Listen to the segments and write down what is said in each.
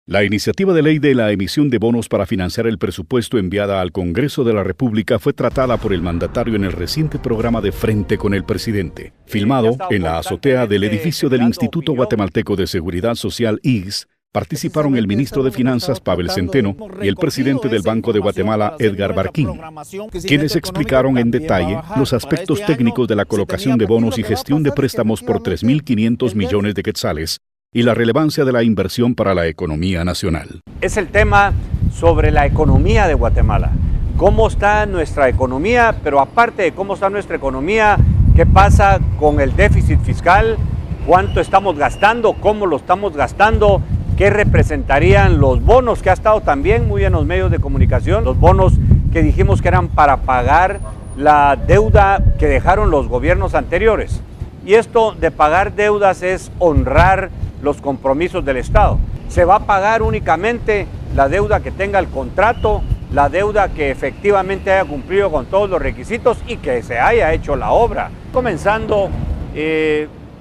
La iniciativa de ley de la emisión de bonos para financiar el presupuesto enviada al Congreso de la República fue tratada por el mandatario en el reciente programa de Frente con el Presidente, filmado en la azotea del edificio del Instituto Guatemalteco de Seguridad Social, IGS. Participaron el ministro de Finanzas, Pavel Centeno, y el presidente del Banco de Guatemala, Edgar Barquín, quienes explicaron en detalle los aspectos técnicos de la colocación de bonos y gestión de préstamos por 3.500 millones de quetzales y la relevancia de la inversión para la economía nacional. Es el tema sobre la economía de Guatemala. ¿Cómo está nuestra economía? Pero aparte de cómo está nuestra economía, ¿qué pasa con el déficit fiscal? ¿Cuánto estamos gastando? ¿Cómo lo estamos gastando? ¿Qué representarían los bonos que ha estado también muy en los medios de comunicación? Los bonos que dijimos que eran para pagar la deuda que dejaron los gobiernos anteriores. Y esto de pagar deudas es honrar los compromisos del Estado. Se va a pagar únicamente la deuda que tenga el contrato, la deuda que efectivamente haya cumplido con todos los requisitos y que se haya hecho la obra. Comenzando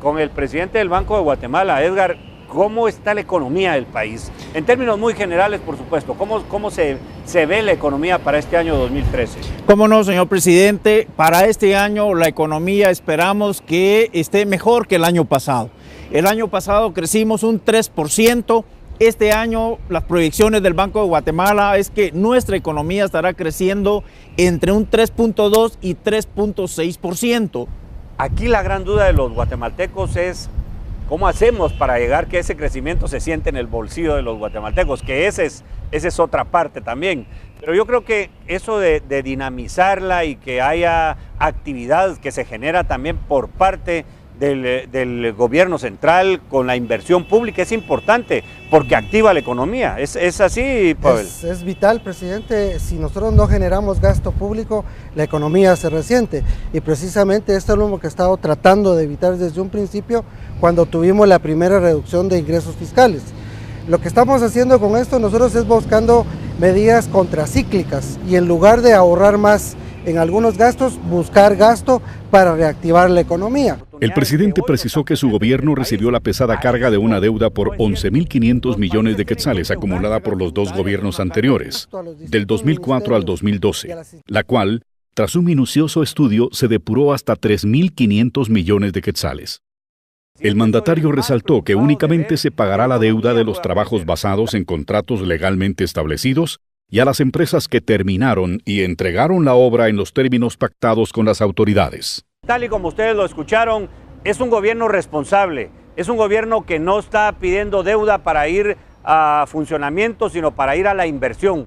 con el presidente del Banco de Guatemala, Edgar, ¿cómo está la economía del país? En términos muy generales, por supuesto, ¿cómo se ve la economía para este año 2013? Cómo no, señor presidente, para este año la economía esperamos que esté mejor que el año pasado. El año pasado crecimos un 3%, este año las proyecciones del Banco de Guatemala es que nuestra economía estará creciendo entre un 3.2 y 3.6%. Aquí la gran duda de los guatemaltecos es ¿cómo hacemos para llegar que ese crecimiento se siente en el bolsillo de los guatemaltecos? Que esa es otra parte también. Pero yo creo que eso de dinamizarla y que haya actividad que se genera también por parte del gobierno central con la inversión pública es importante porque activa la economía. ¿Es así, Pavel? Es vital, presidente. Si nosotros no generamos gasto público, la economía se resiente. Y precisamente esto es lo que he estado tratando de evitar desde un principio cuando tuvimos la primera reducción de ingresos fiscales. Lo que estamos haciendo con esto nosotros es buscando medidas contracíclicas y en lugar de ahorrar más en algunos gastos, buscar gasto para reactivar la economía. El presidente precisó que su gobierno recibió la pesada carga de una deuda por 11.500 millones de quetzales acumulada por los dos gobiernos anteriores, del 2004 al 2012, la cual, tras un minucioso estudio, se depuró hasta 3.500 millones de quetzales. El mandatario resaltó que únicamente se pagará la deuda de los trabajos basados en contratos legalmente establecidos y a las empresas que terminaron y entregaron la obra en los términos pactados con las autoridades. Tal y como ustedes lo escucharon, es un gobierno responsable, es un gobierno que no está pidiendo deuda para ir a funcionamiento, sino para ir a la inversión.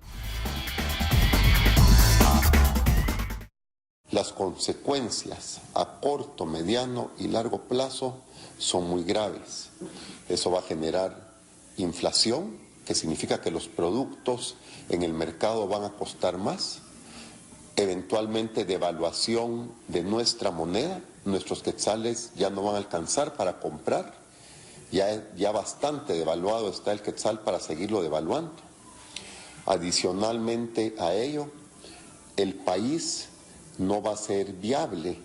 Las consecuencias a corto, mediano y largo plazo son muy graves. Eso va a generar inflación, que significa que los productos en el mercado van a costar más, eventualmente devaluación de nuestra moneda, nuestros quetzales ya no van a alcanzar para comprar, ya bastante devaluado está el quetzal para seguirlo devaluando. Adicionalmente a ello, el país no va a ser viable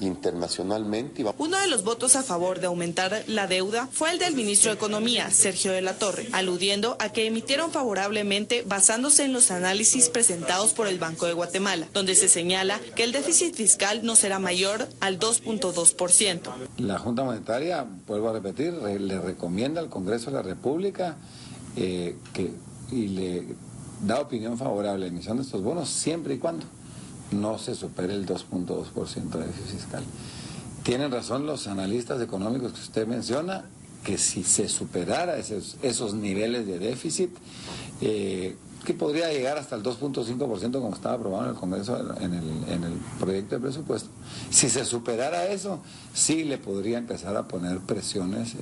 internacionalmente. Uno de los votos a favor de aumentar la deuda fue el del ministro de Economía, Sergio de la Torre, aludiendo a que emitieron favorablemente basándose en los análisis presentados por el Banco de Guatemala, donde se señala que el déficit fiscal no será mayor al 2.2%. La Junta Monetaria, vuelvo a repetir, le recomienda al Congreso de la República y le da opinión favorable a la emisión de estos bonos siempre y cuando no se supere el 2.2% de déficit fiscal. Tienen razón los analistas económicos que usted menciona, que si se superara esos niveles de déficit, que podría llegar hasta el 2.5% como estaba aprobado en el Congreso en el proyecto de presupuesto, si se superara eso, sí le podría empezar a poner presiones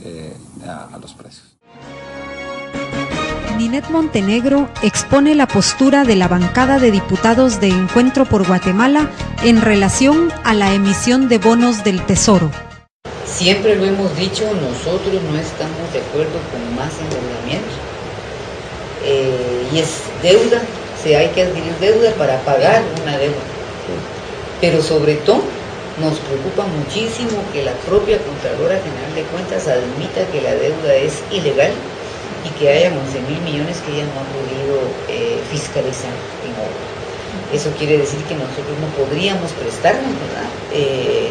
a los precios. Ninette Montenegro expone la postura de la bancada de diputados de Encuentro por Guatemala en relación a la emisión de bonos del Tesoro. Siempre lo hemos dicho, nosotros no estamos de acuerdo con más endeudamiento. Y es deuda, hay que adquirir deuda para pagar una deuda. Pero sobre todo nos preocupa muchísimo que la propia Contralora General de Cuentas admita que la deuda es ilegal y que hayan 11.000 millones que ella no ha podido fiscalizar en obra. Eso quiere decir que nosotros no podríamos prestarnos, ¿verdad?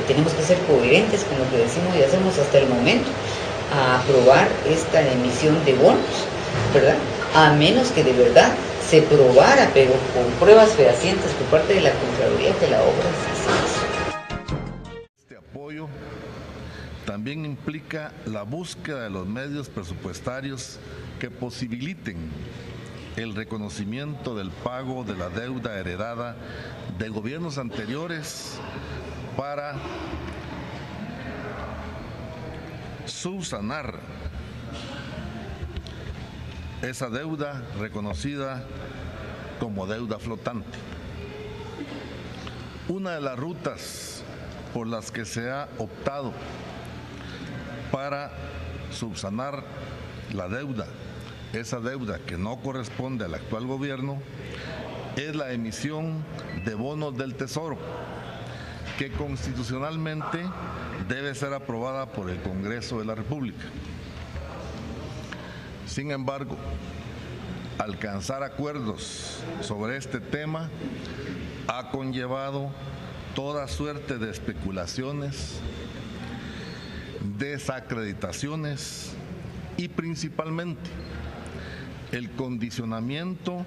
Tenemos que ser coherentes con lo que decimos y hacemos hasta el momento, a aprobar esta emisión de bonos, ¿verdad? A menos que de verdad se probara, pero con pruebas fehacientes por parte de la Contraloría, que la obra sí se hizo. Este apoyo también implica la búsqueda de los medios presupuestarios que posibiliten el reconocimiento del pago de la deuda heredada de gobiernos anteriores para subsanar esa deuda reconocida como deuda flotante. Una de las rutas por las que se ha optado para subsanar la deuda, esa deuda que no corresponde al actual gobierno, es la emisión de bonos del Tesoro, que constitucionalmente debe ser aprobada por el Congreso de la República. Sin embargo, alcanzar acuerdos sobre este tema ha conllevado toda suerte de especulaciones, desacreditaciones y principalmente el condicionamiento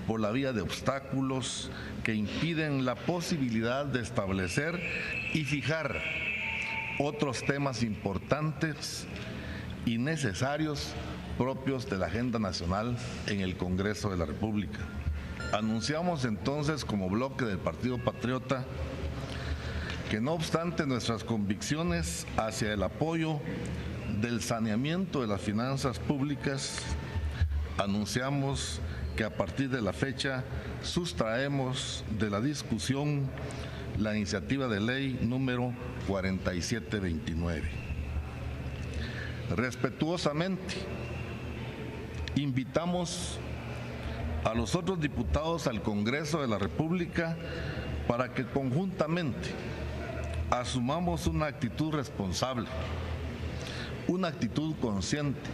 por la vía de obstáculos que impiden la posibilidad de establecer y fijar otros temas importantes y necesarios propios de la agenda nacional en el Congreso de la República. Anunciamos entonces como bloque del Partido Patriota que no obstante nuestras convicciones hacia el apoyo del saneamiento de las finanzas públicas, anunciamos que a partir de la fecha sustraemos de la discusión la iniciativa de ley número 4729. Respetuosamente, invitamos a los otros diputados al Congreso de la República para que conjuntamente asumamos una actitud responsable, una actitud consciente,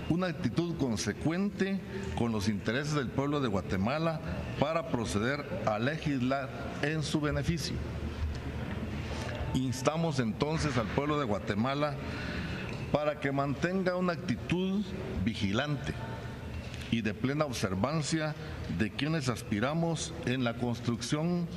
una actitud consecuente con los intereses del pueblo de Guatemala para proceder a legislar en su beneficio. Instamos entonces al pueblo de Guatemala para que mantenga una actitud vigilante y de plena observancia de quienes aspiramos en la construcción